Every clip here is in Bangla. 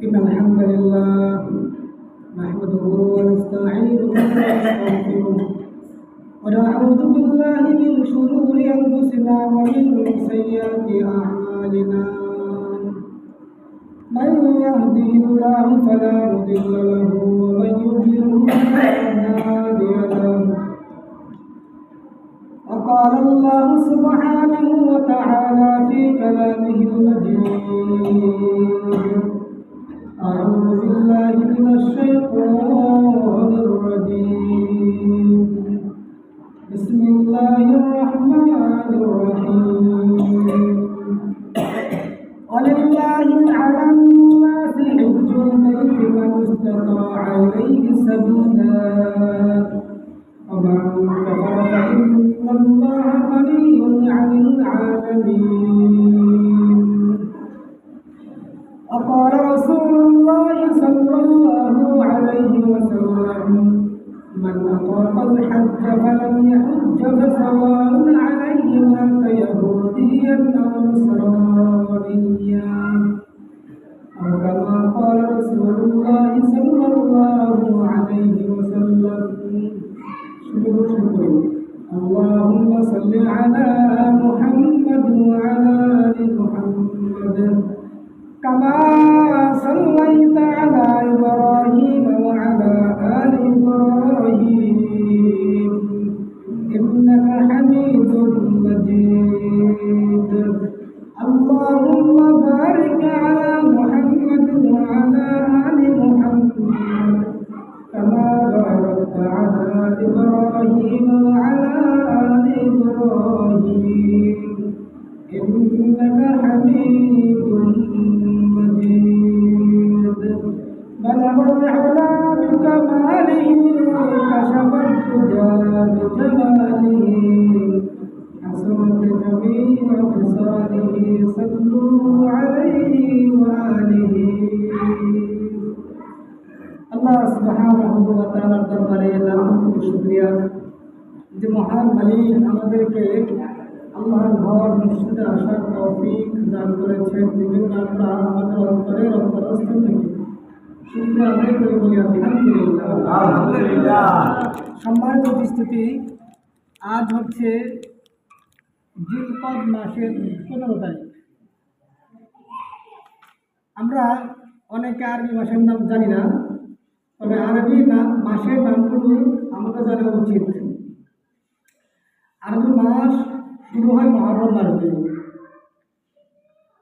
إن الحمد لله نحمده ونستعينه ونستغفره ونعوذ بالله من شرور أنفسنا ومن سيئات أعمالنا من يهده الله فلا مضل له ومن يضلل فلا هادي له وقال الله سبحانه وتعالى في كلامه المجيد أعوذ بالله من الشيطان الرجيم بسم الله الرحمن الرحيم ولله على الناس حج البيت من استطاع إليه سبيلا ومن كفر فإن الله غني عن العالمين وقال رسول الله صلى الله عليه وسلم من أطاق الحج فلم يحج فسواء عليه مات يهوديا أو نصرانيا أو كما قال رسول الله صلى الله عليه وسلم اللهم صل على محمد وعلى آل محمد كما صليت على إبراهيم وعلى آل إبراهيم إنك حميد مجيد اللهم بارك على محمد وعلى آل محمد كما باركت على إبراهيم وعلى آل إبراهيم إنك حميد مجيد بلغ العلا بكماله كشف الدجى بجماله حسنت جميع خصاله صلوا عليه وآله আল্লাহ সুবহানাহু ওয়া তাআলার দরবারে লাখো শুকরিয়া যে মহান মালিক আমাদেরকে আল্লাহর ঘর মসজিদে আসার তৌফিক দান করেছেন। বিভিন্ন আল্লাহ আমাদের অন্তরের অন্তরস্থল থেকে শুকরিয়া আদায় করে বলি আলহামদুলিল্লাহ। সম্মানিত উপস্থিতি, আজ হচ্ছে জিলকদ মাসের 15 তারিখ। আমরা অনেকে আরবি মাসের নাম জানি না, তবে আরবি মাসের নামগুলো আমাদের জানা উচিত। আরবি মাস শুরু হয় মুহররম মাস দিয়ে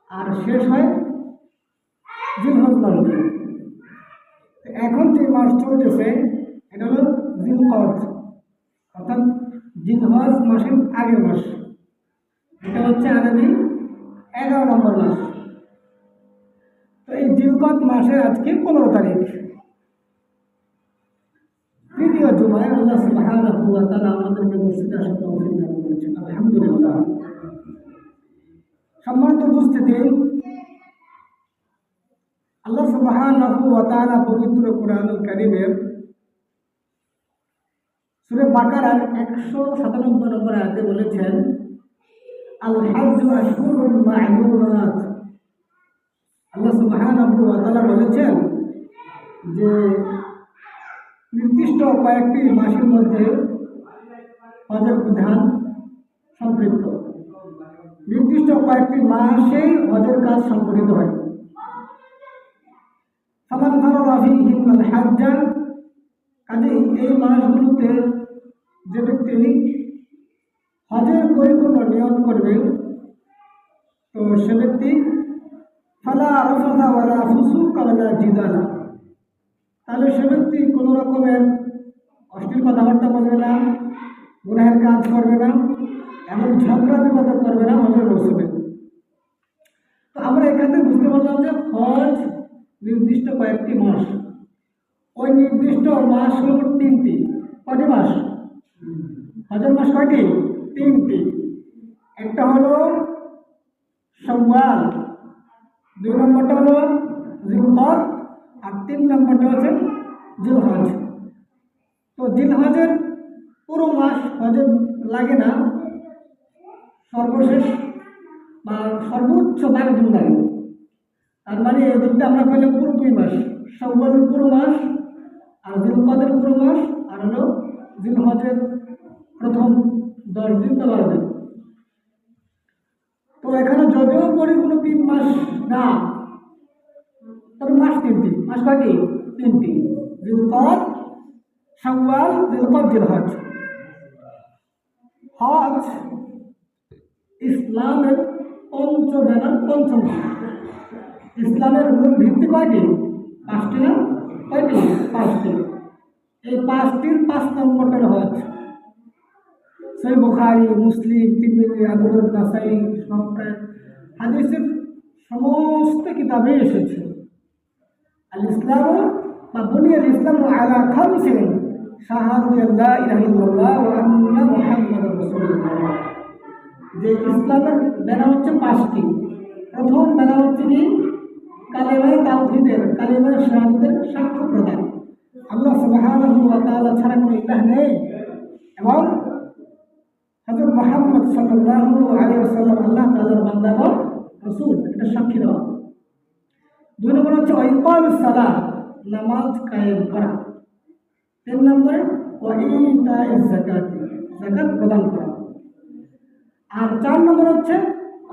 আর শেষ হয় জিলহজ মাস দিয়ে। এখন যে মাস চলতেছে এটা হলো জিলকদ, অর্থাৎ জিলহজ মাসের আগের মাস। এটা হচ্ছে আরবি 11 নম্বর মাস। তো এই জিলকদ মাসের আজকে 15 তারিখ, তৃতীয় জুমায় আল্লাহ সুবহানাহু ওয়া তাআলা আমাদেরকে মসজিদে আসার তৌফিক দান করেছেন, আলহামদুলিল্লাহ। সম্মানিত উপস্থিতি, আল্লাহ সুবহানাহু ওয়া তাআলা পবিত্র কোরআনুল কারীমের সূরা বাকারার 197 নম্বর আয়াতে বলেছেন, আল হাজ্জু আশহুরুন মা'লুমাত। আল্লাহ সুবহানাহু ওয়া তাআলা বলেছেন যে নির্দিষ্ট কয়েকটি মাসের মধ্যে হজের বিধান সম্পৃক্ত। নির্দিষ্ট কয়েকটি মাসে হজের কাজ সম্পন্ন হয়। ফামান ফারাদা ফীহিন্নাল হাজ্জা, কাজেই এই মাসগুলোতে যে ব্যক্তি হজের পরিপূর্ণ নিয়ত করবে, তো সে ব্যক্তি ফালা রাফাথা ওয়ালা ফুসুকা ওয়ালা জিদালা, তাহলে সে ব্যক্তি কোনো রকমের অশ্লীল কথাবার্তা বলবে না, গুনাহের কাজ করবে না এবং ঝগড়া বিবাদ করবে না হজের মৌসুমে। তো আমরা এখান থেকে বুঝতে পারলাম যে হজ নির্দিষ্ট কয়েকটি মাস, ওই নির্দিষ্ট মাস হল 3টি। কয়টি মাস? হজের মাস কয়টি? 3টি। একটা হলো শাওয়াল, 2 নম্বরটা হলো জিলকদ, আর 3 নম্বরটা হচ্ছে জিলহজ। তো জিলহজের পুরো মাস হজে লাগে না, সর্বশেষ বা সর্বোচ্চ 12 দিন লাগে। তার মানে এই দিকটা আমরা পেলাম পুরো 2 মাস, শাওয়ালের পুরো মাস, আর জিলকদের পুরো মাস, আর হলো জিলহজের প্রথম 10 দিন বা 12 দিন। তো এখানে যদিও পরিপূর্ণ 3 মাস না, তবে মাস 3টি। মাস কয়টি? 3টি। জিলকদ, শাওয়াল, জিলকদ, জিলহজ। হজ ইসলামের পঞ্চবেলার পঞ্চম। ইসলামের মূল ভিত্তি কয়টি? 5টি না? কয়টি? 5টি। এই 5টির 5 নম্বরটা হজ। সহিহ বুখারী, মুসলিম, তিরমিজি, আবু দাউদ, নাসাই, হাদিসের সমস্ত কিতাবে এসেছে আল ইসলাম বা বুনিয়াল ইসলামু আলা খামসিন শাহাদাতি লা ইলাহা ইল্লাল্লাহ ওয়া আন্না মুহাম্মাদুর রাসূলুল্লাহ। যে ইসলামের বেলা হচ্ছে 5টি। প্রথম বেলা হচ্ছে কি? কালেমায়ে তাওহীদের, কালেমায়ে শাহাদাতের সাক্ষ্য প্রদান, আল্লাহ সুবহানাহু ওয়া তাআলা ছাড়া কোনো ইলাহ নেই এবং হযরত মুহাম্মদ সাল্লাল্লাহু আলাইহি ওয়াসাল্লাম আল্লাহ তাআলার বান্দা এবং রাসূল, এটা সাক্ষী দেওয়া। 2 নম্বর হচ্ছে ইকামুস সালাহ, নামাজ কায়েম করা। 3 নম্বরে ওয়া ইতাইজ যাকাত, যাকাত প্রদান করা। আর 4 নম্বর হচ্ছে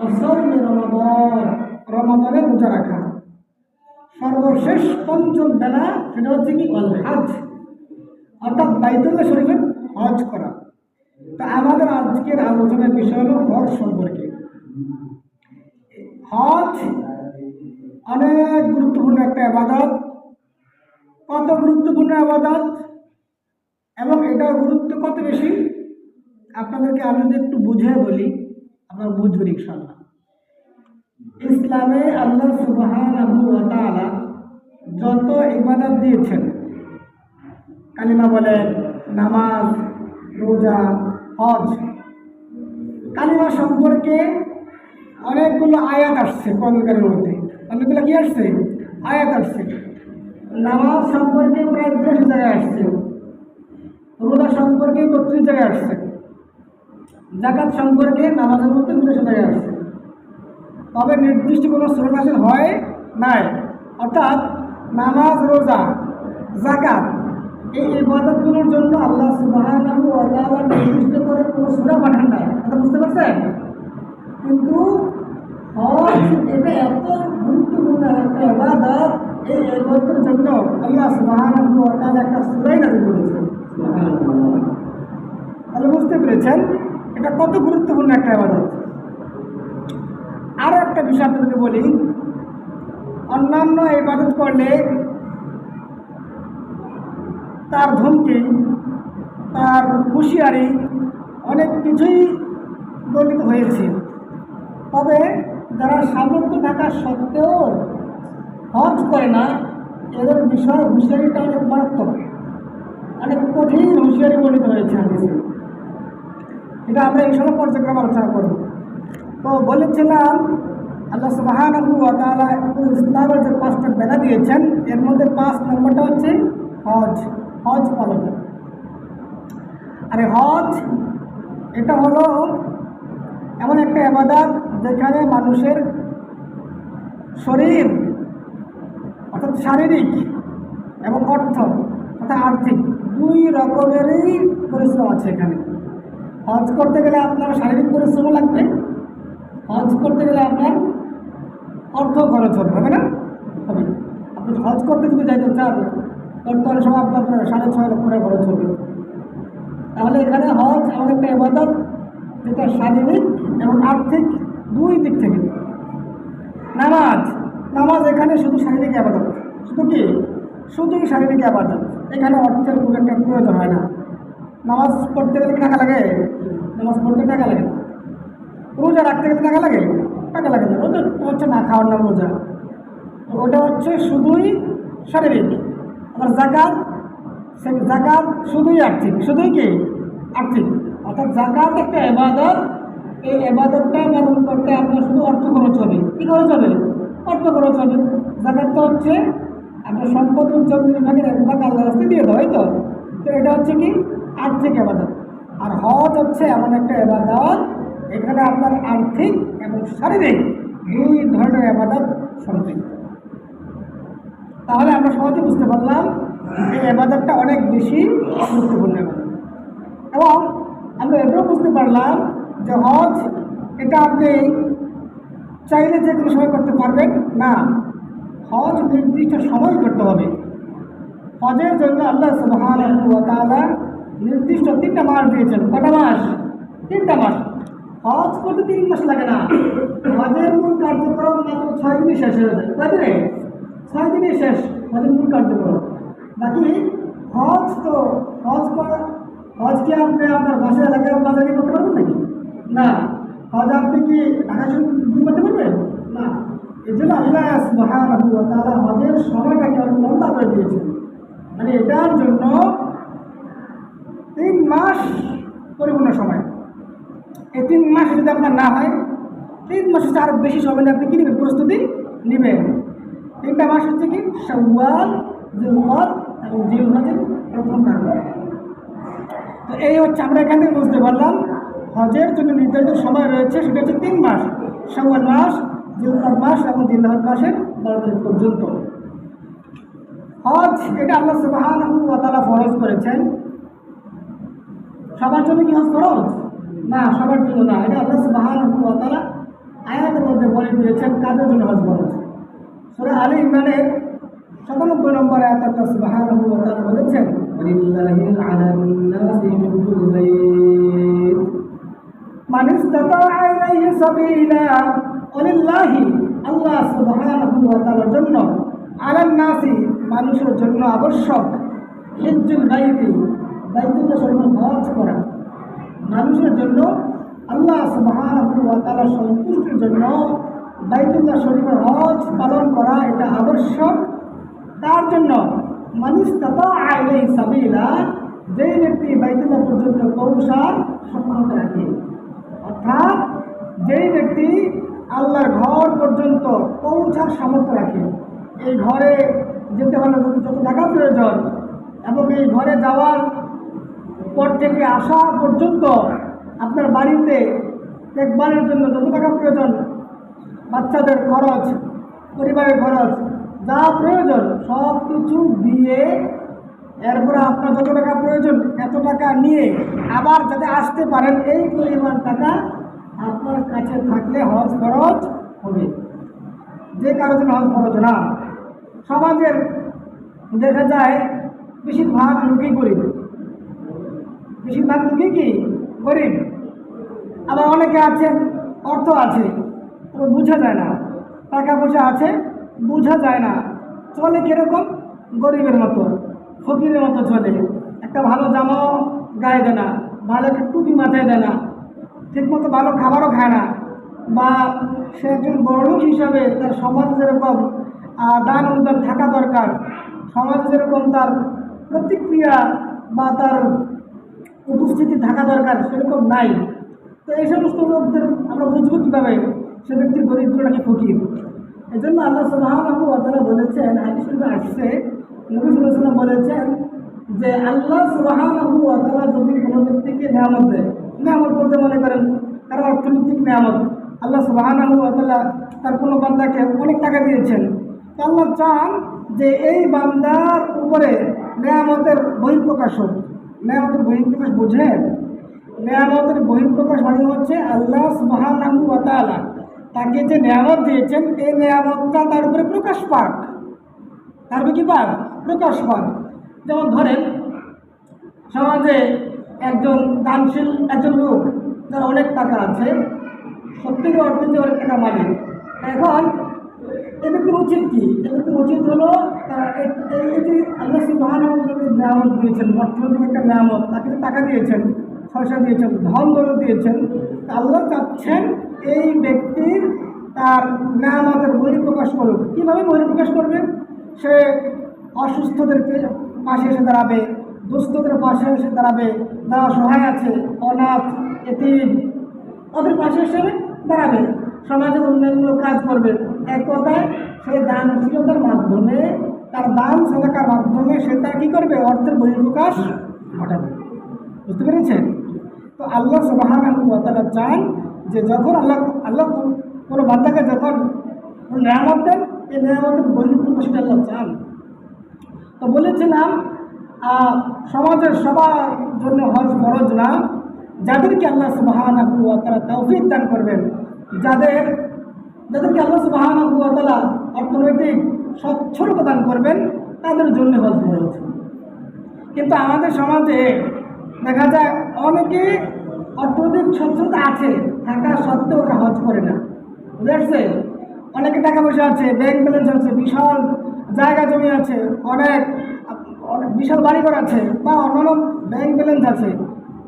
আসাউমে রমাদান, রমাদানে রোজা রাখা। সর্বশেষ পঞ্চম বেলা সেটা হচ্ছে কি? আল হজ, অর্থাৎ বাইতুল্লাহ শরীফের হজ করা। তা আমাদের আজকের আলোচনার বিষয় হলো হজ সম্পর্কে। হজ অনেক গুরুত্বপূর্ণ একটা ইবাদত। কত গুরুত্বপূর্ণ ইবাদত এবং এটার গুরুত্ব কত বেশি আপনাদেরকে আমি যদি একটু বুঝিয়ে বলি, আপনারা বুঝবেন ইনশাআল্লাহ। ইসলামে আল্লাহ সুবহানাহু ওয়া তাআলা যত ইবাদত দিয়েছেন, কালিমা বলেন, নামাজ, রোজা, হজ, কালিমা সম্পর্কে অনেকগুলো আয়াত আসছে কোরআনের মধ্যে। অনেকগুলো কি আসছে? আয়াত আসছে। নামাজ সম্পর্কে প্রায় 30 জায়গায় আসছে, রোজা সম্পর্কে 32 জায়গায় আসছে, যাকাত সম্পর্কে নামাজের মধ্যে 30 জায়গায় আসছে। তবে নির্দিষ্ট কোনো সূরা নাযিল হয় নাই। অর্থাৎ নামাজ, রোজা, যাকাত এই ইবাদতগুলোর জন্য আল্লাহ সুবহানাহু ওয়া তাআলা নির্দিষ্ট করে কোনো সূরা পাঠান নাই। কথা বুঝতে পারছেন? কিন্তু হজ এটা এত গুরুত্বপূর্ণ একটা ইবাদত, এই ইবাদতের জন্য আল্লাহ সুবহানাহু ওয়া তাআলা একটা সূরাই নাযিল করেছেন। তাহলে বুঝতে পেরেছেন এটা কত গুরুত্বপূর্ণ একটা ইবাদত। আরও একটা বিষয় আপনাদেরকে বলি, অন্যান্য ইবাদত করলে তার ধমকি, তার হুঁশিয়ারি অনেক কিছুই বর্ণিত হয়েছে। তবে যারা সামর্থ্য থাকা সত্ত্বেও হজ করে না, এদের বিষয়ে হুঁশিয়ারিটা অনেক মারাত্মক, অনেক কঠিন হুঁশিয়ারি বর্ণিত হয়েছে হাদিসে। এটা আমরা এই সময় পর্যায়ক্রমে আলোচনা করব। তো বলেছিলাম আল্লাহ সুবহানাহু ওয়া তাআলা ইসলামের যে 5টা বেলা দিয়েছেন, এর মধ্যে 5 নম্বরটা হচ্ছে হজ, হজ পালন। আর হজ এটা হলো এমন একটা ইবাদত যেখানে মানুষের শরীর অর্থাৎ শারীরিক এবং অর্থ অর্থাৎ আর্থিক 2 রকমেরই পরিশ্রম আছে এখানে। হজ করতে গেলে আপনার শারীরিক পরিশ্রম লাগবে, হজ করতে গেলে আপনার অর্থ খরচ হবে না? হবে। আপনি হজ করতে যদি যাইতে চান, বর্তমানে সময় আপনার 6.5 লক্ষ টাকা খরচ হবে। তাহলে এখানে হজ এমন একটা ইবাদত যেটা শারীরিক এবং আর্থিক 2 দিক থেকে। নামাজ, নামাজ এখানে শুধু শারীরিক ইবাদত। শুধু কি? শুধুই শারীরিক ইবাদত। এখানে অর্থের খুব একটা প্রয়োজন হয় না। নামাজ পড়তে গেলে টাকা লাগে? নামাজ পড়তে টাকা লাগে না। রোজা রাখতে গেলে টাকা লাগে? টাকা লাগে না। রোজা হচ্ছে না খাওয়ার নাম রোজা, ওটা হচ্ছে শুধুই শারীরিক। আবার যাকাত, সেই যাকাত শুধুই আর্থিক। শুধুই কি? আর্থিক। অর্থাৎ যাকাত একটা ইবাদত, এই ইবাদতটা পালন করতে আপনার শুধু অর্থ খরচ হবে। কী খরচ হবে? অর্থ খরচ হবে। যাকাতটা হচ্ছে আপনার সম্পদের 40 ভাগের 1 ভাগ আল্লাহর রাস্তায় দিয়ে দেওয়া, তো এটা হচ্ছে কি? আর্থিক ইবাদত। আর হজ হচ্ছে এমন একটা ইবাদত এখানে আপনার আর্থিক এবং শারীরিক 2 ধরনের ইবাদত সম্পৃক্ত। তাহলে আমরা সহজে বুঝতে পারলাম এই ইবাদতটা অনেক বেশি গুরুত্বপূর্ণ ইবাদত। এবং আমরা এটাও বুঝতে পারলাম যে হজ এটা আপনি চাইলে যে কোনো সময় করতে পারবেন না, হজ নির্দিষ্ট সময় করতে হবে। হজের জন্য আল্লাহ সুবহানাহু ওয়া তাআলা নির্দিষ্ট 3টা মাস দিয়েছেন। কটা মাস? 3টা মাস। হজ করতে 3 মাস লাগে না। হজের মূল কার্যক্রম মাত্র 6 দিনে শেষ হয়ে যায়। কয় দিনে? 6 দিনে শেষ হজের মূল কার্যক্রম। বাকি হজ তো হজ কি আপনি আপনার বাসায় এলাকায় বাজারে করতে পারবেন নাকি? না। হজ আপনি কি ঢাকা শরীফ করতে পারবেন না। এই জন্য আল্লাহ সুবহানাহু ওয়া তাআলা হজের সময়টাকে অনেক লম্বা করে দিয়েছেন। মানে এটার জন্য 3 মাস পরিপূর্ণ সময়। এই 3 মাস যদি আপনার না হয়, 3 মাস হচ্ছে আরও বেশি সময় নিয়ে আপনি কী নেবেন? প্রস্তুতি নেবেন। 3টা মাস হচ্ছে কি? শাওয়াল, জিলহজ এবং জিলহজের প্রথম কারণ। তো এই হচ্ছে আমরা এখান থেকে বুঝতে পারলাম হজের জন্য নির্ধারিত সময় রয়েছে, সেটা হচ্ছে 3 মাস। শাওয়াল মাস, জিলহজ মাস এবং জিলহজ মাসের 12 তারিখ পর্যন্ত। হজ এটা আল্লাহ সুবহানাহু ওয়া তাআলা ফরজ করেছেন। সবার জন্য কি হজ ফরজ? না, সবার জন্য না। এটা আল্লাহ সুবহানাহু ওয়া তাআলা আয়াতের মধ্যে বলে দিয়েছেন কাদের জন্য হজ ফরজ। সূরা আলে ইমরানের 97 নম্বর আয়াতে আল্লাহ সুবহানাহু ওয়া তাআলা বলেছেন, ওয়ালিল্লাহি আলান নাসি হিজ্জুল বাইত মান ইসতাতাআ ইলাইহি সাবিলা। ওয়ালিল্লাহি আল্লাহ সুবহানাহু ওয়া তাআলার জন্য, আলান নাসি মানুষের জন্য আবশ্যক, হিজ্জুল বাইতি বাইতুল্লাহ শরীফের হজ করা। মানুষের জন্য আল্লাহ সুবহানাহু ওয়া তাআলার সন্তুষ্টির জন্য বাইতুল্লাহ শরীফের হজ পালন করা এটা আবশ্যক। তার জন্য মান ইসতাতাআ ইলাইহি সাবিলা, যেই ব্যক্তি বাইতুল্লাহ পর্যন্ত পৌঁছার সক্ষমতা রাখে, অর্থাৎ যেই ব্যক্তি আল্লাহর ঘর পর্যন্ত পৌঁছার সামর্থ্য রাখে। এই ঘরে যেতে হলে যত টাকা প্রয়োজন এবং এই ঘরে যাওয়ার পর থেকে আসা পর্যন্ত আপনার বাড়িতে দেখভালের জন্য যত টাকা প্রয়োজন, বাচ্চাদের খরচ, পরিবারের খরচ, যা প্রয়োজন সব কিছু দিয়ে এরপরে আপনার যত টাকা প্রয়োজন এত টাকা নিয়ে আবার যাতে আসতে পারেন এই পরিমাণ টাকা আপনার কাছে থাকলে হজ খরচ হবে। যে কারোর জন্য হজ খরচ না। সমাজের দেখা যায় বেশিরভাগ লোকই গরিব, বেশিরভাগ লোকই কি গরিব। আবার অনেকে আছেন অর্থ আছে, তবে বোঝা যায় না, টাকা পয়সা আছে বোঝা যায় না, চলে কীরকম? গরিবের মতো, ফকিরের মতো চলে। একটা ভালো জামাও গায়ে দেয় না, ভালো একটা টুপি মাথায় দেয় না, ঠিকমতো ভালো খাবারও খায় না, বা সে একজন বড়লোক হিসাবে তার সমাজে যেরকম দান অনুদান থাকা দরকার, সমাজে যেরকম তার প্রতিক্রিয়া বা তার উপস্থিতি থাকা দরকার সেরকম নাই। তো এই সমস্ত লোকদের আমরা বুঝবো কীভাবে সে ব্যক্তি দরিদ্র নাকি ফকির? এই জন্য আল্লাহ সুবহানাহু ওয়া তাআলা বলেছেন, হাদিস শরীফে আসছে, নবী সাল্লাল্লাহু আলাইহি ওয়াসাল্লাম বলেছেন যে আল্লাহ সুবহানাহু ওয়া তাআলা যদি কোনো ব্যক্তিকে নিয়ামত দেয়, নিয়ামত বলতে মনে করেন কারো অর্থনৈতিক নিয়ামত, আল্লাহ সুবহানাহু ওয়া তাআলা তার কোনো বান্দাকে অনেক টাকা দিয়েছেন, তো আল্লাহ চান যে এই বান্দার উপরে নিয়ামতের বহিঃপ্রকাশ হোক। নিয়ামতের বহিঃপ্রকাশ বোঝেন? নিয়ামতের বহিঃপ্রকাশ মানে হচ্ছে আল্লাহ সুবহানাহু ওয়া তাআলা তাকে যে নিয়ামত দিয়েছেন এই নিয়ামতটা তার উপরে প্রকাশ পাক, তার উপরে কি পাক? প্রকাশ পাক। যেমন ধরেন সমাজে একজন দানশীল একজন লোক, যার অনেক টাকা আছে, সত্যিকার অর্থে যে অনেক টাকা মালিক, এখন এই ব্যক্তির উচিত কি? এই ব্যক্তির উচিত হলো তারা এই যে আল্লাহ সুবহানাহু ওয়া তাআলা নিয়ামত দিয়েছেন, অর্থনৈতিক একটা নিয়ামত, তাকে টাকা দিয়েছেন, পয়সা দিয়েছেন, ধন দৌলত দিয়েছেন, আল্লাহ চাচ্ছেন এই ব্যক্তির তার নিয়ামতের বহিঃপ্রকাশ করুক। কীভাবে বহিঃপ্রকাশ করবে? সে অসুস্থদেরকে পাশে এসে দাঁড়াবে, দুস্থদের পাশে এসে দাঁড়াবে, যারা সহায় আছে, অনাথ, এতিম, ওদের পাশে এসে দাঁড়াবে, সমাজের উন্নয়নমূলক কাজ করবে। এক কথায় সে দানশীলতার মাধ্যমে, তার দান সাদাকার মাধ্যমে সে তার কী করবে? অর্থের বহিঃপ্রকাশ ঘটাবে। বুঝতে পেরেছেন? তো আল্লাহ সুবহানাহু ওয়া তাআলা চান যে যখন আল্লাহ কোনো বান্দাকে যখন নিয়ামত দেন, এই নিয়ামতের বহিঃপ্রকাশটা আল্লাহ চান। তো বলেছিলাম সমাজের সবার জন্য হজ ফরজ না, যাদেরকে আল্লাহ সুবহানাহু ওয়া তাআলা তৌফিক দান করবেন, যাদেরকে আল্লাহ সুবহানাহু ওয়া তাআলা অর্থনৈতিক সচ্ছলতা দান করবেন, তাদের জন্য হজ ফরজ। কিন্তু আমাদের সমাজে দেখা যায় অনেকে অর্থনৈতিক সচ্ছলতা আছে থাকা সত্ত্বেও ওরা হজ করে না, বুঝতে? অনেকে টাকা পয়সা আছে, ব্যাংক ব্যালেন্স আছে, বিশাল জায়গা জমি আছে, অনেক বিশাল বাড়িঘর আছে বা অন্যান্য ব্যাংক ব্যালেন্স আছে,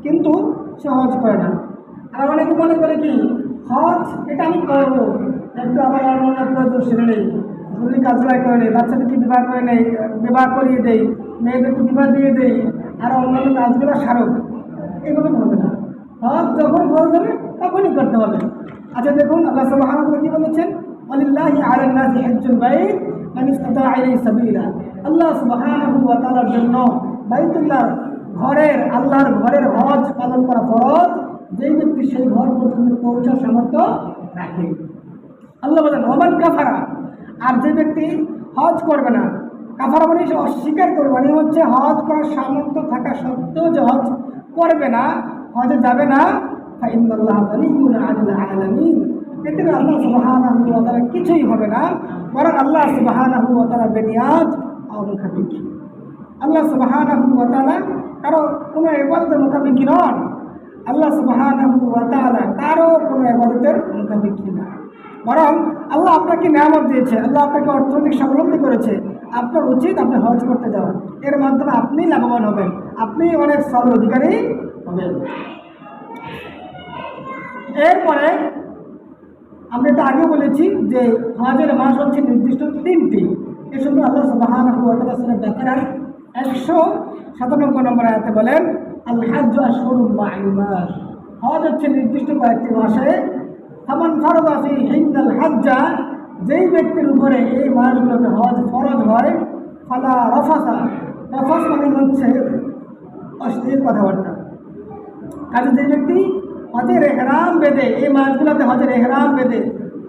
কিন্তু সে হজ করে না। আর অনেকে মনে করে কি হজ এটা আমি করবো, একটু আবার অন্যান্য প্রয়োজন সেরে নেই, জরুরি কাজগুলো করে নেই, বাচ্চাদেরকে বিবাহ করে নেই, বিবাহ করিয়ে দেই, মেয়েদেরকে বিবাহ দিয়ে দেই, আর অন্যান্য কাজগুলো সারক, এগুলো হবে না। হজ যখন ফরজ হবে তখনই করতে হবে। আচ্ছা দেখুন আল্লাহ সুবহানাহু ওয়া তাআলা কি বলেছেন, ওয়ালিল্লাহি আলান নাসি হজ্জুল বাইত মান ইসতাতা ইলাইহি সাবিলা। আল্লাহ সুবহানাহু ওয়া তাআলার জন্য বাইতুল্লাহ আল্লাহর ঘরের হজ পালন করা ফরজ, যেই ব্যক্তি সেই ঘর পর্যন্ত পৌঁছার সামর্থ্য রাখে। আল্লাহ বলেন ওমান কাফারা, আর যে ব্যক্তি হজ করবে না, কাফারা মানে সে অস্বীকার করবে, মানে হচ্ছে হজ করার সামর্থ্য থাকা সত্ত্বেও যে হজ করবে না, হজে যাবে না, ফাইন্নাল্লাহা গানিয়্যুন আনিল আলামিন, এতে আল্লাহ সুবহানাহু ওয়া তাআলা কিছুই হবে না, বরং আল্লাহ সুবহানাহু ওয়া তাআলা বেনিয়াজ মুখাপেক্ষী। আল্লাহ সুবহানাহু ওয়া তাআলা কারো কোনো ইবাদতের মুখাপেক্ষী নন, আল্লাহ সুবহানাহু ওয়া তাআলা কারো কোনো ইবাদতের মুখাপেক্ষী না, বরং আল্লাহ আপনাকে নিয়ামত দিয়েছে, আল্লাহ আপনাকে অর্থনৈতিক স্বাবলম্বী করেছে, আপনার উচিত আপনি হজ করতে যাওয়া, এর মাধ্যমে আপনি লাভবান হবেন, আপনি অনেক সবের অধিকারী হবেন। এরপরে আমরা এটা আগেও বলেছি যে হজের মাস হচ্ছে নির্দিষ্ট 3টি। এর সঙ্গে আল্লাহ সুবহানাহু ওয়া তাআলা সূরা বাকারার 197 নম্বর আয়াতে বলেন, আল হাজ্জু আশহুরুম মা'লুমাত, হজ হচ্ছে নির্দিষ্ট কয়েকটি মাসে, ফামান ফারাদা ফীহিন্নাল হাজ্জা, যেই ব্যক্তির উপরে এই মাসগুলোতে হজ ফরজ হয়, ফালা রাফাসা, রাফাস মানে হচ্ছে অশ্লীল কথাবার্তা। কাজে যে ব্যক্তি হজের এহরাম বেঁধে, এই মাসগুলোতে হজের এহরাম বেঁধে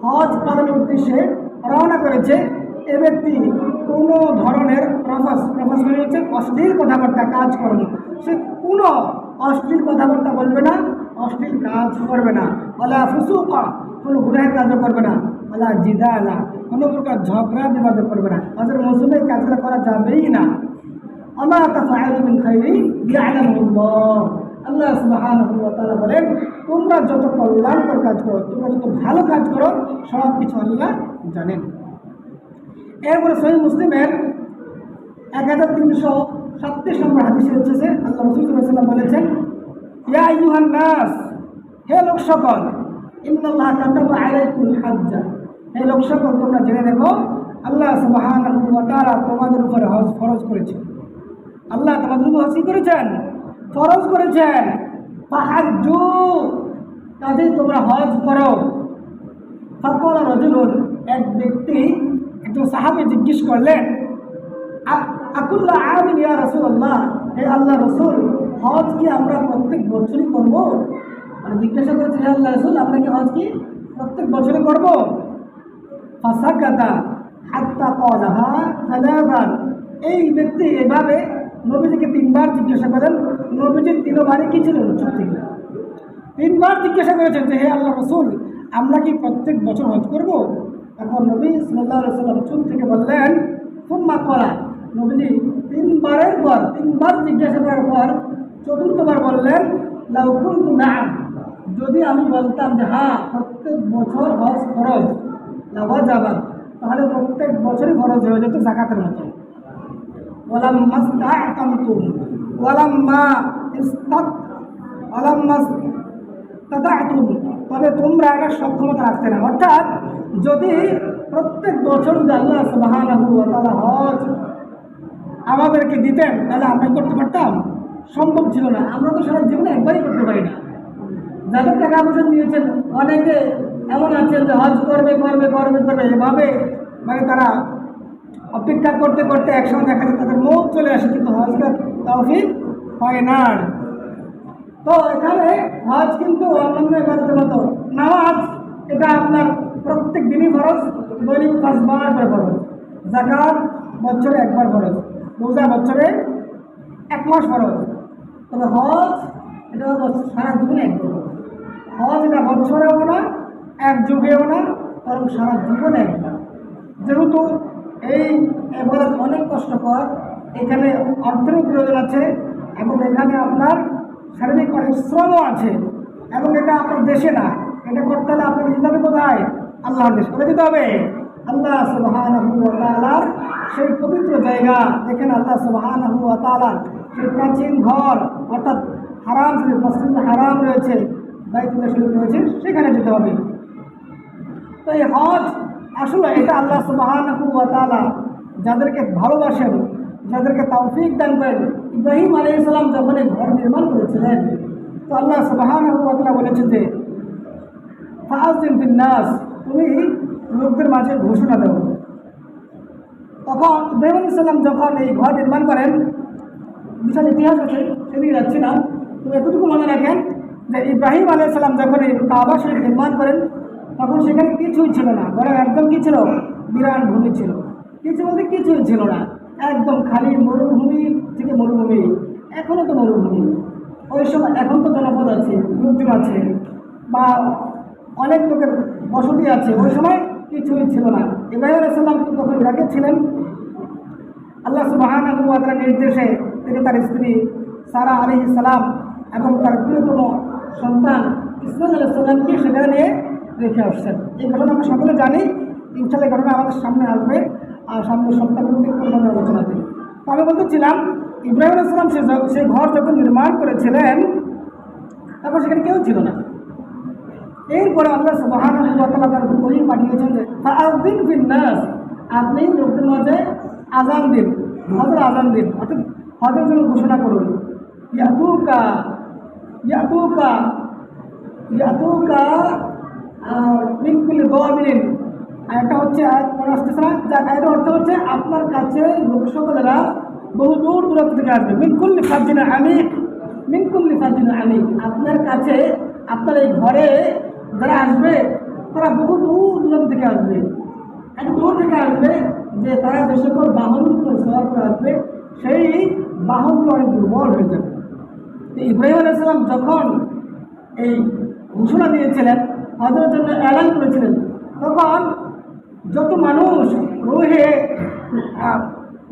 হজ পালনের উদ্দেশ্যে রওনা করেছে, এ ব্যক্তি কোনো ধরনের রাফাস মানে হচ্ছে অশ্লীল কথাবার্তা কাজ করবে, সে কোনো অশ্লীল কথাবার্তা বলবে না, অশ্লীল কাজ করবে না, ওয়ালা ফুসুকা, কোনো গুনাহের কাজও করবে না, ওয়ালা জিদালা, কোনো প্রকার ঝগড়া বিবাদ করবে না, হজের মৌসুমে কাজগুলো করা যাবেই না। আমা তাফআলু মিন খাইরিন ইয়ালামুল্লাহ, আল্লাহ সুবহানাহু ওয়া তাআলা বলেন, তোমরা যত কল্যাণকর কাজ করো, তোমরা যত ভালো কাজ করো, সব কিছু আল্লাহ জানেন। এরপরে সহিহ মুসলিমের 1337 নম্বর হাদিসে হচ্ছে আল্লাহ রাসূল সাল্লাল্লাহু আলাইহি ওয়াসাল্লাম বলেছেন, ইয়া আইয়ুহান নাস, হে লোক সকল, ইন্নাল্লাহা কাতাবা আলাইকুল হাজ্জা, হে লোক সকল তোমরা জেনে দেখো, আল্লাহ সুবহানাহু ওয়া তাআলা তোমাদের উপরে হজ ফরজ করেছেন। আল্লাহ তোমাদের উপর হজ করেছেন, ফরজ করেছেন, ফাহাজ্জু, কাজেই তোমরা হজ করো। ফাকালা রাজুলুন, এক ব্যক্তি, একজন সাহাবী জিজ্ঞেস করলেন, আকুল্লা আমিন ইয়া রাসূলুল্লাহ, হে আল্লাহ রাসূল, হজ কি আমরা প্রত্যেক বছরই করব? মানে জিজ্ঞাসা করেছে, হে আল্লাহ রাসূল, আমরা কি হজ কি প্রত্যেক বছরে করব? ফাসাকাতা হাত্তা ক্বালাহা সালাসান, এই ব্যক্তি এভাবে নবীজিকে 3বার জিজ্ঞাসা করেন, নবীজি 3বারই কি ছিলেন? চুপ থেকে 3বার জিজ্ঞাসা করেছেন যে হে আল্লাহ রাসূল, আমরা কি প্রত্যেক বছর হজ করব? তখন নবী সাল্লাল্লাহু আলাইহি ওয়াসাল্লাম চুপ থেকে বললেন, সুম্মা ক্বালা, নবীজি 3বার জিজ্ঞাসা করার পর 4র্থবার বললেন, লাউ কুনতু না'আম, যদি আমি বলতাম যে হ্যাঁ প্রত্যেক বছর হজ ফরজ, লাওয়াজাবা, তাহলে প্রত্যেক বছরই ফরজ হয়ে যেত যাকাতের মতো। ওয়ালাম্মা ইসতা'তামতুম ওয়ালাম্মা ইসতাতা'তুম, তবে তোমরা এটা সক্ষমতা রাখতে না। অর্থাৎ যদি প্রত্যেক বছর আল্লাহ সুবহানাহু ওয়া তাআলা হজ আমাদেরকে দিতেন, তাহলে আমরা করতে পারতাম? সম্ভব ছিল না। আমরা তো সারা জীবনে একবারই করতে পারি না। যাদের টাকা পয়সা দিয়েছেন, অনেকে এমন আছেন যে হজ করবে, এভাবে মানে তারা অপেক্ষা করতে করতে একসময় দেখা যায় তাদের মৌত চলে আসে, কিন্তু হজের তৌফিক হয় না। তো এখানে হজ কিন্তু অন্যান্য ইবাদতের মতো, নামাজ এটা আপনার প্রত্যেক দিনই ফরজ, দৈনিক 5বার করে ফরজ, যাকাত বছরে 1বার ফরজ, রোজা বছরে 1 মাস ফরজ, তবে হজ এটা সারা জীবনে একবার। হজ এটা বছরেও না, এক যুগেও না, বরং সারা জীবনে একবার। যেহেতু এই ইবাদত অনেক কষ্টকর, এখানে অর্থের প্রয়োজন আছে এবং এখানে আপনার শারীরিক অনেক শ্রমও আছে, এবং এটা আপনার দেশে না, এটা করতে হলে আপনাকে যেতে হবে কোথায়? আল্লাহর দেশ। কোথায় যেতে হবে? আল্লাহ সুবহানাহু ওয়া তাআলার সেই পবিত্র জায়গা, যেখানে আল্লাহ সুবহানাহু ওয়া তাআলার সেই প্রাচীন ঘর, অর্থাৎ হারাম শরীফ, মসজিদ হারাম রয়েছে, বাইতুল্লাহ শরীফ রয়েছে, সেখানে যেতে হবে। তো এই হজ আসলে এটা আল্লাহ সুবহানাহু ওয়া তাআলা যাদেরকে ভালোবাসেন, যাদেরকে তৌফিক দান করেন। ইব্রাহিম আলাইহিস সালাম যখন এই ঘর নির্মাণ করেছিলেন, তো আল্লাহ সুবহানাহু ওয়া তাআলা বলেছেন যে ফাআযিন ফিন নাস, তুমি লোকদের মাঝে ঘোষণা দেব। তখন ইব্রাহিম আলাইহিস সালাম যখন এই ঘর নির্মাণ করেন, বিশাল ইতিহাস আছে, সেদিকে যাচ্ছি না, তো এতটুকু মনে রাখেন যে ইব্রাহিম আলাইহিস সালাম যখন এই কাবা শরীফ নির্মাণ করেন, তখন সেখানে কিছুই ছিল না, ঘরে একদম কি ছিল? বিরান ভূমি ছিল। কিছু বলতে কিছুই ছিল না, একদম খালি মরুভূমি থেকে মরুভূমি, এখনও তো মরুভূমি। ওই সময়, এখন তো জনপদ আছে, লোকজন আছে, বা অনেক লোকের বসতি আছে, ওই সময় কিছুই ছিল না। ইব্রাহিম আলাইহিস সালাম তখন ইরাকে ছিলেন। আল্লাহ সুবহানাহু ওয়া তাআলার নির্দেশে তিনি তার স্ত্রী সারা আলাইহিস সালাম এবং তার প্রিয়তম সন্তান ইসমাঈল আলাইহিস সালামকে সেখানে নিয়ে রেখে আসছেন। এই ঘটনা আমরা সকলে জানি, ইনশাআল্লাহ ঘটনা আমাদের সামনে আসবে আর সামনের সপ্তাহগুলোতে কোরবানি আলোচনাতে। তো আমি বলতেছিলাম, ইব্রাহিম আলাইহিস সালাম সেই ঘর যখন নির্মাণ করেছিলেন, তখন সেখানে কেউ ছিল না। এরপরে আল্লাহ সুবহানাহু ওয়া তাআলা তার ওহী পাঠিয়েছেন যে ফাআযিন ফিন নাস, আপনি লোকদের মাঝে আযান দিন, হজের আযান দিন, অর্থাৎ হজের জন্য ঘোষণা করুন। ইয়াতুকা ইয়াতুকা ইয়াতুকা মিন কুল্লি দাওয়াবিন, আরেকটা হচ্ছে আয়াত মনে আসতেছে না, যার আয়াতের অর্থ হচ্ছে আপনার কাছে লোক সকলেরা বহু দূর দূরান্ত থেকে আসবে। মিন কুল্লি ফাজ্জিন আমিক, মিন কুল্লি ফাজ্জিন আমিক, আপনার কাছে, আপনার এই ঘরে যারা আসবে তারা বহু দূর দূরান্ত থেকে আসবে। এত দূর থেকে আসবে যে তারা যে সকল বাহনগুলো সওয়ার করে আসবে, সেই বাহনগুলো অনেক দুর্বল হয়ে যাবে। ইব্রাহিম আলাইহিস সালাম যখন এই ঘোষণা দিয়েছিলেন, হজের জন্য এলান করেছিলেন, তখন যত মানুষ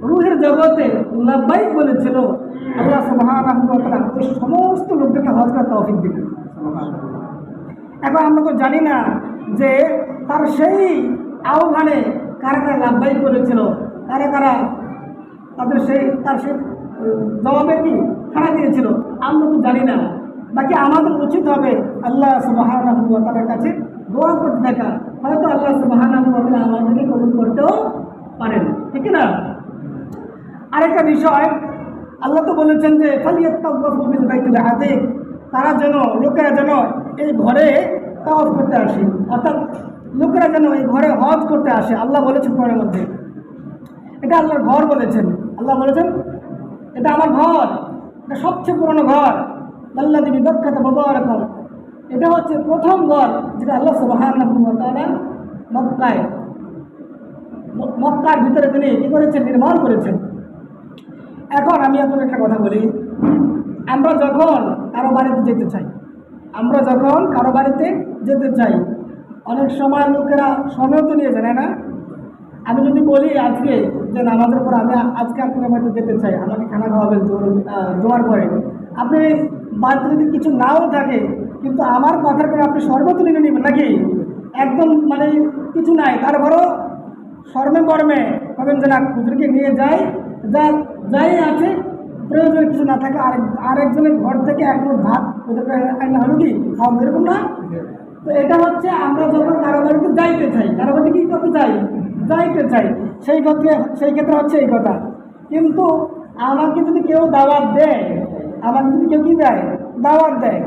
রুহের জগতে লাব্বাইক বলেছিল, আল্লাহ সুবহানাহু ওয়া তাআলা ওই সমস্ত লোকদেরকে হজ করার তৌফিক দিলেন। এখন আমরা তো জানি না যে তার সেই আহ্বানে কারা কারা লাব্বাইক বলেছিল, কারা কারা তার সেই জবাবে কি সাড়া দিয়েছিল, আমরা তো জানি না। বাকি আমাদের উচিত হবে আল্লাহ সুবহানাহু ওয়া তাআলার কাছে দোয়া করতে থাকা। হয়তো আল্লাহ সুবহানাহু ওয়া তাআলা আমাদেরকে কবুল করতেও পারেন, ঠিক না? আরেকটা বিষয়, আল্লাহ তো বলেছেন যে ফালিয়াত্তাওয়াফু বিল বাইতুল আতীক, তারা যেন, লোকেরা যেন এই ঘরে তাওয়াফ করতে আসে, অর্থাৎ লোকেরা যেন এই ঘরে হজ করতে আসে। আল্লাহ বলেছেন কোরআনের মধ্যে, এটা আল্লাহর ঘর বলেছেন। আল্লাহ বলেছেন এটা আমার ঘর, এটা সবচেয়ে পুরনো ঘর, আল্লাযী বিবাক্কাতা মুবারাকান, এটা হচ্ছে প্রথম ঘর যেটা আল্লাহ সুবহানাহু ওয়া তাআলা মক্কার ভিতরে তিনি কী করেছেন? নির্মাণ করেছেন। এখন আমি আপনাদের একটা কথা বলি, আমরা যখন কারো বাড়িতে যেতে চাই, অনেক সময় লোকেরা সময় তো নিয়ে যায় না। আমি যদি বলি আজকে যে নামাজের পর আমি আজকে আপনার বাড়িতে যেতে চাই, আমাকে খানা খাওয়াবেন জোয়ার পরে, আপনি বাড়িতে যদি কিছু নাও থাকে, কিন্তু আমার কথার পরে আপনি শরবত নিয়ে নেবেন নাকি? একদম মানে কিছু নাই, তারপরও শর্মে বর্মে ভাবেন যে না, খুচরোকে নিয়ে যাই আছে, প্রয়োজন কিছু না থাকে আরেকজনের ঘর থেকে এক মুঠ ভাত ওদেরকে হলো কি খাওয়া, এরকম না? তো এটা হচ্ছে আমরা যখন কারো বাড়িতে যাইতে চাই, কারো বাড়িতে কী করতে চাই? যাইতে চাই, সেই ক্ষেত্রে হচ্ছে এই কথা। কিন্তু আমাকে যদি কেউ দাওয়াত দেয়, দাওয়াত দেয়,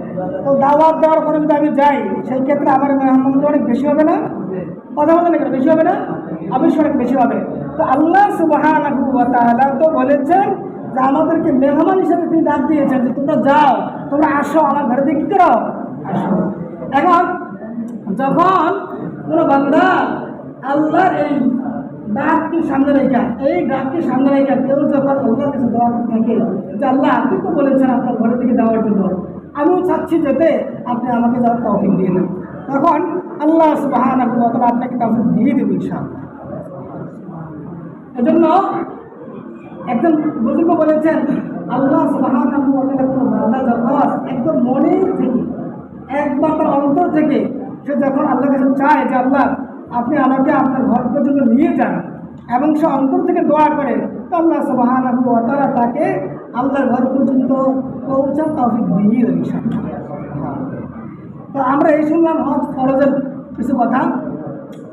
তো দাওয়াত দেওয়ার পরে যদি আমি যাই, সেই ক্ষেত্রে আমার মেহমানগুলো অনেক বেশি হবে না? কথা বলে না, বেশি হবে না? অবশ্যই অনেক বেশি হবে। তো আল্লাহ সুবহানাহু ওয়া তাআলা তো বলেছেন যে আমাদেরকে মেহমান হিসেবে তিনি ডাক দিয়েছেন যে তোমরা যাও, তোমরা আসো আমার ঘরে দিয়ে কী করো? আসো। এখন যখন কোনো বান্দা আল্লাহর এই ডাককে সামনে রেখা, এই ডাককে সামনে রেখা কেউ যখন আল্লাহর কাছে দোয়া করতে থাকে যে আল্লাহ আপনি তো বলেছেন আপনার ঘরের দিকে যাওয়ার জন্য, আমিও চাচ্ছি যেতে, আপনি আমাকে যাওয়ার তৌফিক দিয়ে দেন, তখন আল্লাহ সুবহানাহু ওয়া তাআলা আপনাকে তৌফিক দিয়ে দেবে ইনশাআল্লাহ। এজন্য একজন বুজুর্গ বলেছেন, আল্লাহ সুবহানাহু ওয়া তাআলা কোনো বান্দা যখন একদম মনে থেকে, একবার তার অন্তর থেকে সে যখন আল্লাহর কাছে চায় যে আল্লাহ আপনি আমাকে আপনার ঘর পর্যন্ত নিয়ে যান, এবং সে অন্তর থেকে দোয়া করে, তো আল্লাহ সুবহানাহু ওয়া তাআলা তাকে আল্লাহর ঘর পর্যন্ত পৌঁছার তৌফিক দিয়ে দেন ইনশাআল্লাহ। তো আমরা এই শুনলাম হজ ফরজের কিছু কথা।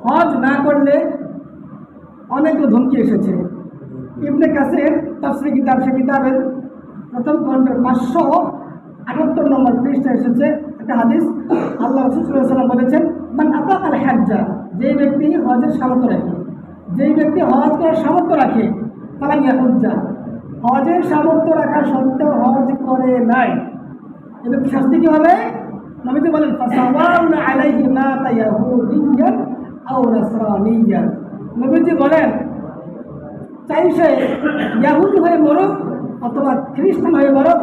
হজ না করলে অনেকগুলো ধমকি এসেছে। ইবনে কাসির তাফসীর কিতাব, সে কিতাবের প্রথম খণ্ডের 578 নম্বর পৃষ্ঠায় এসেছে একটা হাদিস। আল্লাহ রাসূল সাল্লাল্লাহু আলাইহি ওয়াসাল্লাম বলেছেন, মান আতাকাল হাজ্জা, যেই ব্যক্তি হজের সামর্থ্য রাখে, যেই ব্যক্তি হজ করার সামর্থ্য রাখে, ফালাম ইয়াহুজ্জা, হজের সামর্থ্য রাখা সত্ত্বেও হজ করে নাই, এ ব্যক্তি শাস্তি কী হবে? নবীজি বলেন, ফাসাওয়াউন আলাইহি মাতা ইয়াহুদিয়্যান আও নাসরানিয়্যান, নবীজি বলেন চাই সে ইয়াহুদি হয়ে মরুক অথবা খ্রিস্টান হয়ে মরুক,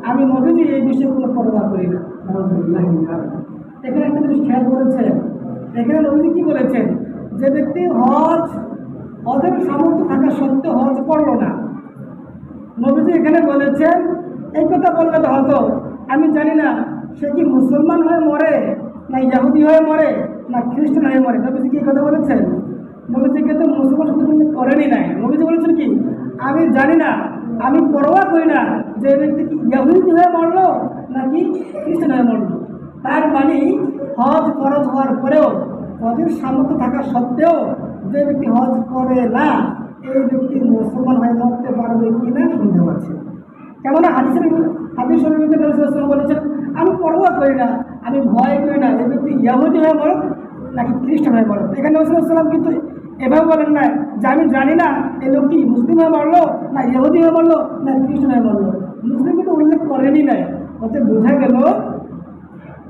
আমি নবীজি এই বিষয়ে কোনো পরোয়া করি না। এখানে একটা জিনিস খেয়াল করেছেন, এখানে নবীজি কী বলেছেন? যে ব্যক্তি হজের সামর্থ্য থাকা সত্ত্বেও হজ করলো না, নবীজি এখানে বলেছেন, এই কথা বললে তো হতো, আমি জানি না সে কি মুসলমান হয়ে মরে, না ইহুদি হয়ে মরে, না খ্রিস্টান হয়ে মরে। নবীজি কি কথা বলেছেন? নবীজিকে তো মুসলমান শুধু করেনি নাই, নবীজি বলেছেন কি, আমি জানি না, আমি পরোয়া করি না যে ব্যক্তি কি ইহুদি হয়ে মরলো নাকি খ্রিস্টান হয়ে মরলো। তার মানে হজ ফরজ হওয়ার পরেও, হজের সামর্থ্য থাকা সত্ত্বেও যে ব্যক্তি হজ করে না, এই ব্যক্তি মুসলমান হয়ে মরতে পারবে কি না সন্দেহ আছে। কেননা হাদিস শরীফে নবী সাল্লাল্লাহু আলাইহি ওয়াসাল্লাম বলেছেন, আমি পরোয়া করি না, আমি ভয় করি না এই ব্যক্তি ইহুদি হয়ে মরুক নাকি খ্রিস্টান হয়ে মরুক। এখানে নবী সাল্লাল্লাহু আলাইহি ওয়াসাল্লাম কিন্তু এভাবে বলেন না যে আমি জানি না এই লোকটি মুসলিম হয়ে মরলো, না ইহুদি হয়ে মরলো, না খ্রিস্টান হয়ে মরলো। মুসলিম কিন্তু উল্লেখ করেনি নাই, ওতে বোঝা গেল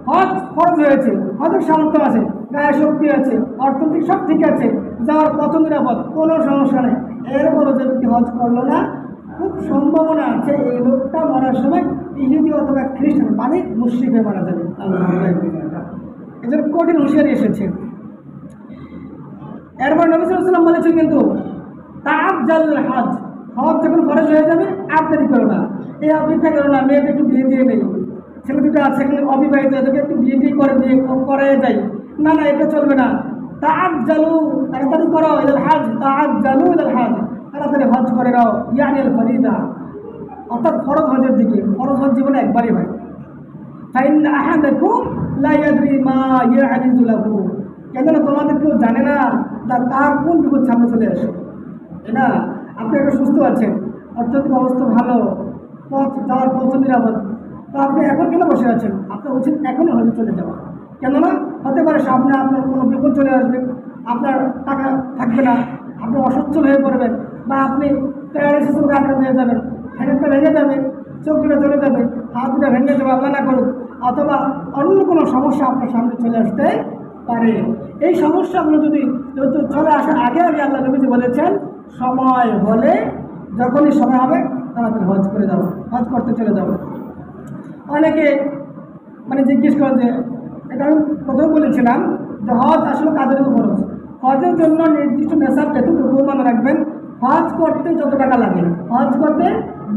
হজ ফরজ হয়েছে, হজের সামর্থ্য আছে, গায়ে শক্তি আছে, অর্থনৈতিক সব ঠিক আছে, যাওয়ার পথ নিরাপদ, কোনো সমস্যা নেই, এরপরও যে ব্যক্তি হজ করলো না, খুব সম্ভাবনা আছে এই লোকটা মরার সময় ইহুদি অথবা খ্রিস্টান মানে মুশরিক হয়ে মারা যাবে। এই জন্য কঠিন হুঁশিয়ারি এসেছে। এরপর নবী সাল্লাল্লাহু আলাইহি ওয়াসাল্লাম বলেছেন কিন্তু তাআজ্জাল হজ, হজ যখন ফরজ হয়ে যাবে আর দেরি করো না, এই অপেক্ষা করো না মেয়েকে একটু বিয়ে দিয়ে নেই, ছেলে দুটো আছে অবিবাহিত, এদেরকে একটু বিয়ে করে যায়, না না এটা চলবে না। তাআজ্জালু, তাড়াতাড়ি করো ইলাল হজ, তাআজ্জালু ইলাল হজ, তাড়াতাড়ি হজ করে নাও, ইয়ানিল ফরিদা, অর্থাৎ ফরজ হজের দিকে। ফরজ হজ জীবনে একবারই হয়। ফাইন্না আহাদাকুম লা ইয়াদরি মা ইয়া'রিযু লাহু, কেন তোমাদের কেউ জানে না তার কোন বিপদ সামনে চলে আসে। এটা আপনি একটা সুস্থ আছেন, অর্থনৈতিক অবস্থা ভালো, যাওয়ার পথ নিরাপদ, তো আপনি এখন কেন বসে আছেন? আপনার উচিত এখনই হজে চলে যাওয়া। কেননা হতে পারে সামনে আপনার কোনো বিপদ চলে আসবে, আপনার টাকা থাকবে না, আপনি অসচ্ছল হয়ে পড়বেন, বা আপনি প্যারালাইসিস রোগে আক্রান্ত হয়ে যাবেন, হ্যান্ডটা ভেঙে যাবে, চোখ দুটো চলে যাবে, হাত দুটো ভেঙে যাবে, আল্লাহ না করুক, অথবা অন্য কোনো সমস্যা আপনার সামনে চলে আসতে পারে। এই সমস্যাগুলো যদি চলে আসার আগে আগে আল্লাহ নবীজি বলেছেন, সময় হলে, যখনই সময় হবে তাড়াতাড়ি হজ করে যাবো, হজ করতে চলে যাবো। অনেকে জিজ্ঞেস করেন যে, এটা আমি প্রথমে বলেছিলাম যে হজ আসলে কাদের উপর খরচ। হজের জন্য নির্দিষ্ট নেশাব এতটুকু মনে রাখবেন, হজ করতে যত টাকা লাগে, হজ করতে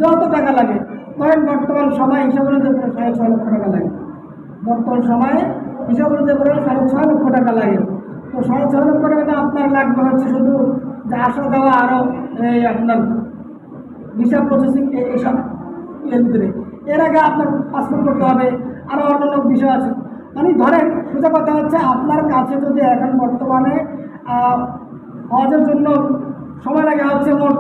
যত টাকা লাগে, ধরেন বর্তমান সময় হিসাব অনুযায়ী 6.5 লক্ষ টাকা লাগে, বর্তমান সময়ে হিসাব অনুযায়ী 6.5 লক্ষ টাকা লাগে। তো 6.5 লক্ষ টাকাটা আপনার লাগবে হচ্ছে শুধু যে আসা দেওয়া, আরও এই আপনার ভিসা প্রসেসিং, এইসব এর ভিতরে। এর আগে আপনার পাসপোর্ট করতে হবে, আরও অন্যান্য বিষয় আছে। ধরেন সোজা কথা হচ্ছে, আপনার কাছে যদি এখন বর্তমানে হজের জন্য সময় লাগে হচ্ছে মোট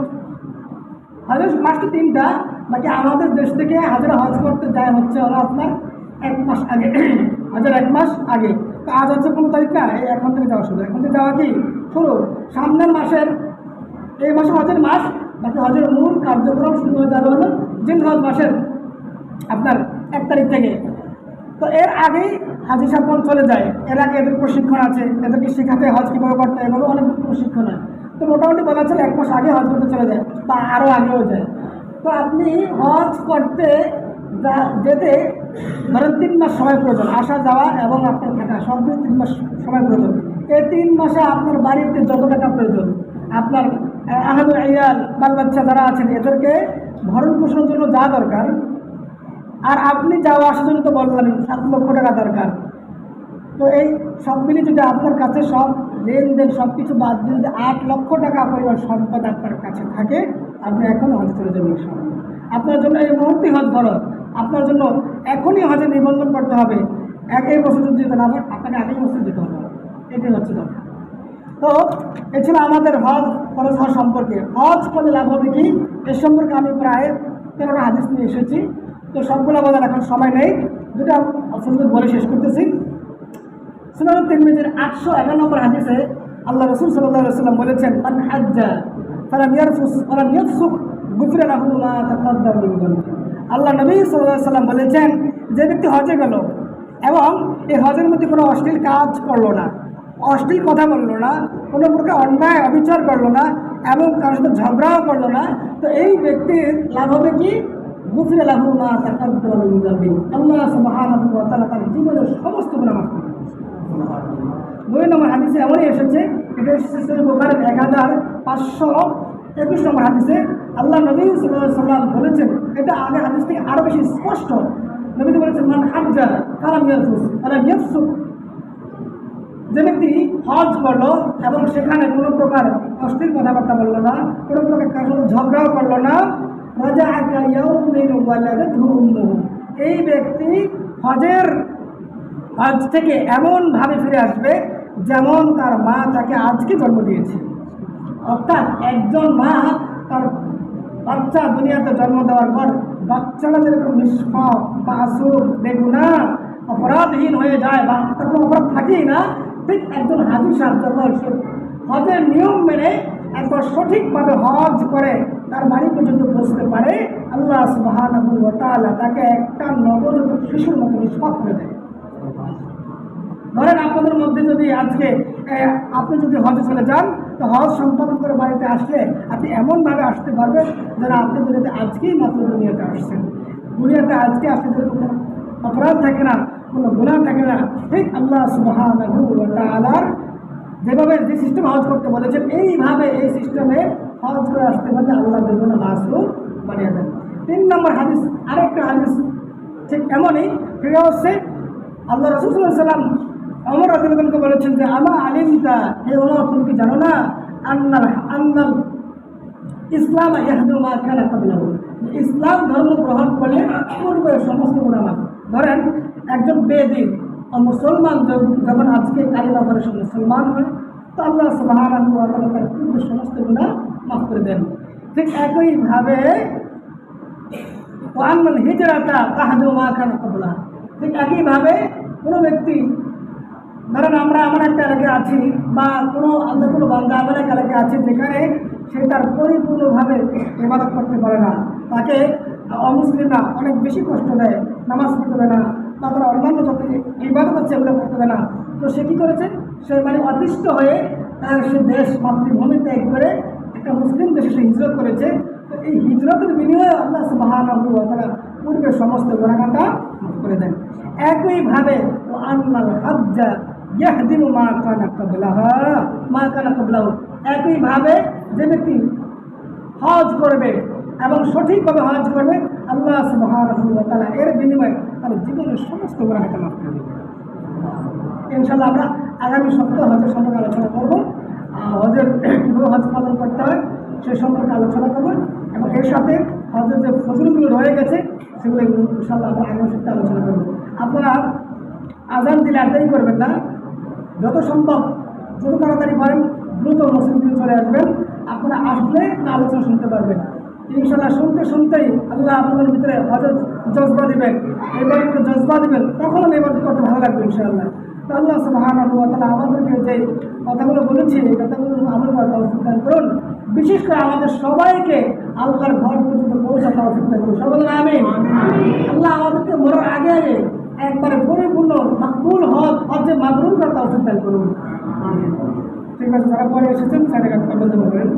হজের মাসটি 3টা, বাকি আমাদের দেশ থেকে হাজার হজ করতে যায় হচ্ছে হলো আপনার 1 মাস আগে, হাজার 1 মাস আগে। তো আজ হচ্ছে 15 তারিখ না, এই এখন থেকে যাওয়া শুরু, এখন থেকে যাওয়া কি শুরু, সামনের মাসের এই মাসে হজের মাস, বাকি হজের মূল কার্যক্রম শুরু হয়ে যাবে হলো জিলহজ মাসের আপনার 1 তারিখ থেকে। তো এর আগেই হাজি সাহেবগণ চলে যায়, এর আগে এদের প্রশিক্ষণ আছে, এদেরকে শেখাতে হজ কীভাবে করতে, এভাবে অনেক প্রশিক্ষণ হয়। তো মোটামুটি বলা চলে 1 মাস আগে হজ করতে চলে যায় বা আরও আগেও যায়। তো আপনি হজ করতে যেতে ধরেন 3 মাস সময় প্রয়োজন, আসা যাওয়া এবং আপনার থাকা সব দিয়ে 3 মাস সময় প্রয়োজন। এই 3 মাসে আপনার বাড়িতে যত টাকা প্রয়োজন, আপনার আহলে ইয়াল বাল বাচ্চা যারা আছেন এদেরকে ভরণ পোষণের জন্য যা দরকার, আর আপনি যাওয়া আসার জন্য তো বললামই 7 লক্ষ টাকা দরকার। তো এই সব মিলিয়ে যদি আপনার কাছে সব লেনদেন সব কিছু বাদ দিয়ে যদি 8 লক্ষ টাকা পরিমাণ সম্পদ আপনার কাছে থাকে, আপনি এখন হজ চলে যাবেন। আপনার জন্য এই মুহূর্তে হজ ফরজ, আপনার জন্য এখনই হজে নিবন্ধন করতে হবে। এই বছর যদি যেতে না পারেন আপনাকে আগেই বছর যেতে হবে, এটাই হচ্ছে দরকার। তো এ ছিল আমাদের হজ ফরজ হওয়া সম্পর্কে। হজ করলে লাভ হবে কি, এ সম্পর্কে আমি প্রায় 13টা হাদিস নিয়ে এসেছি। তো সবগুলো বলার এখন সময় নেই, দুটো বলে শেষ করতেছি। সুনান তিরমিজির 811 নম্বর হাদিসে আল্লাহ রাসূল সাল্লাল্লাহু আলাইহি ওয়াসাল্লাম বলেছেন, মান হাজ্জা ফালাম ইয়ারফুস ওয়ালাম ইয়াফসুক গুফিরা লাহু মা তাকাদ্দাম মিন যানবি। আল্লাহ নবী সাল্লাল্লাহু আলাইহি ওয়াসাল্লাম বলেছেন, যে ব্যক্তি হজে গেল এবং এই হজের মধ্যে কোনো অশ্লীল কাজ করলো না, অশ্লীল কথা বললো না, কোনো প্রকার অন্যায় অবিচার করলো না এবং কারোর সাথে ঝগড়াও করলো না, তো এই ব্যক্তির লাভ হবে কি, গুফিরা লাহু মা তাকাদ্দাম মিন যানবি। আল্লাহ সুবহানাহু ওয়া তাআলা তার জীবনের সমস্ত গুনাহ মাফ করে দেন। 2 নম্বর হাদিসে এমনই এসেছে, এটা এসেছে বুখারীর 1521 নম্বর হাদিসে আল্লাহ নবী সাল্লাল্লাহু আলাইহি ওয়াসাল্লাম বলেছেন, এটা আগের হাদিস থেকে আরও বেশি স্পষ্ট। নবী বলেছেন, মান হাজ্জা ফালাম ইয়ারফুস ওয়ালাম ইয়াফসুক, যে ব্যক্তি হজ করলো এবং সেখানে কোনো প্রকার অশ্লীল কথাবার্তা বললো না, কোনো প্রকার কারোর সাথে ঝগড়াও করলো না, রাজাআকা ইয়াউমিন ওয়ালাদাতহু উম্মুহু, এই ব্যক্তি হজ থেকে এমনভাবে ফিরে আসবে যেমন তার মা তাকে আজকে জন্ম দিয়েছে। অর্থাৎ একজন মা তার বাচ্চা দুনিয়াতে জন্ম দেওয়ার পর বাচ্চারা যেরকম নিষ্পাপ মাসুম বেগুনাহ অপরাধহীন হয়ে যায় বা তার কোনো অপরাধ থাকেই না, ঠিক একজন হাজী সাহেব যখন সে হজের নিয়ম মেনে একবার সঠিকভাবে হজ করে তার বাড়ি পর্যন্ত পৌঁছতে পারে, আল্লাহ সুবহানাহু ওয়া তাআলা তাকে একটা নবজাতক শিশুর মতো নিষ্পাপ করে দেয়। ধরেন আপনাদের মধ্যে যদি আজকে আপনি যদি হজে চলে যান, তো হজ সম্পাদন করে বাড়িতে আসলে আপনি এমনভাবে আসতে পারবেন যেন আপনি দুনিয়াতে আজকেই মাত্র দুনিয়াতে আসছেন। দুনিয়াতে আজকে আপনাদের কোনো অপরাধ থাকে না, কোনো গুনাহ থাকে না। ঠিক আল্লাহ সুবহানাহু ওয়া তাআলার যেভাবে যে সিস্টেম হজ করতে বলেছেন, এইভাবে এই সিস্টেমে হজ করে আসতে পারলে আল্লাহ বেগুনা মাসুম বানিয়ে দেন। 3 নম্বর হাদিস, আরেকটা হাদিস ঠিক এমনই ফিরে হচ্ছে, আল্লাহ রাসূল সাল্লাল্লাহু আলাইহি ওয়াসাল্লাম ওমর রাদিয়াল্লাহু আনহু বলেছেন যে, আমা আলিমতা, হে ওমর তুমি কি জানো না, আন্নাল ইসলাম ইয়াহদু মা কানা ক্বাবলাহু, ইসলাম ধর্ম গ্রহণ করলে পূর্বের সমস্ত গুনাহ মাফ। ধরেন একজন বেদিন মুসলমান যখন আজকে কালিমা পড়ে মুসলমান হয়, তো আল্লাহ সুবহানাহু ওয়া তাআলা তার পূর্বের সমস্ত গুনাহ মাফ করে দেন। ঠিক একইভাবে ওয়া আন্নাল হিজরাতা তাহদু মা কানা ক্বাবলাহা, ঠিক একইভাবে কোনো ব্যক্তি ধরেন আমরা এমন একটা এলাকায় আছি বা কোনো বান্দা এমন একটা এলাকায় আছে যেখানে সে তার পরিপূর্ণভাবে ইবাদত করতে পারে না, তাকে অমুসলিমরা অনেক বেশি কষ্ট দেয়, নামাজ পড়তে দেয় না বা তারা অন্যান্য যত ইবাদত আছে এগুলো করতে দেয় না। তো সে কী করেছে, সে অতিষ্ঠ হয়ে সে দেশ মাতৃভূমি ত্যাগ করে একটা মুসলিম দেশে সে হিজরত করেছে। তো এই হিজরতের বিনিময়ে আল্লাহ সুবহানাহু ওয়া তাআলা পূর্বের সমস্ত গুনাহটা মাফ করে দেন। একইভাবে ও আন্নাল হাজ্জা ইয়াহদিমু মা কানা ক্বাবলাহু, একইভাবে যে ব্যক্তি হজ করবে এবং সঠিকভাবে হজ করবে, আল্লাহ সুবহানাহু ওয়া তাআলা এর বিনিময়ে তার জীবনের সমস্ত গুনাহকে মাফ করে দেবেন। ইনশাআল্লাহ আমরা আগামী সপ্তাহে হজের সম্পর্কে আলোচনা করব, হজের কীভাবে হজ পালন করতে হয় সে সম্পর্কে আলোচনা করব এবং এর সাথে হজের যে ফজিলতগুলো রয়ে গেছে সেগুলো ইনশাআল্লাহ আমরা আগামী সপ্তাহে আলোচনা করব। আপনারা আজান দিলে আর দেরি করবেন না, যত সম্ভব যত তাড়াতাড়ি পারেন দ্রুত মসজিদে চলে আসবেন। আপনারা আসলে আলোচনা শুনতে পারবেন ইনশাআল্লাহ। শুনতে শুনতেই আল্লাহ আপনাদের ভিতরে হজের জজবা দেবেন, এবার জজবা দেবেন, তখন এবার করতে ভালো লাগবে ইনশাআল্লাহ। তো আল্লাহ সুবহানাহু ওয়া তাআলা আমাদেরকে যে কথাগুলো বলেছি এই কথাগুলো আমল করার তৌফিক দান করুন। বিশেষ করে আমাদের সবাইকে আল্লাহর ঘর পর্যন্ত পৌঁছার তৌফিক দান করুন, সবাই আমিন। আল্লাহ আমাদেরকে মরার আগে আগে একবারে পরিপূর্ণ মাকবুল হজে মাবরুর করার তৌফিক দান করুন। ঠিক আছে, যারা পরে এসেছেন স্যারের কাছে বলতে পারবেন।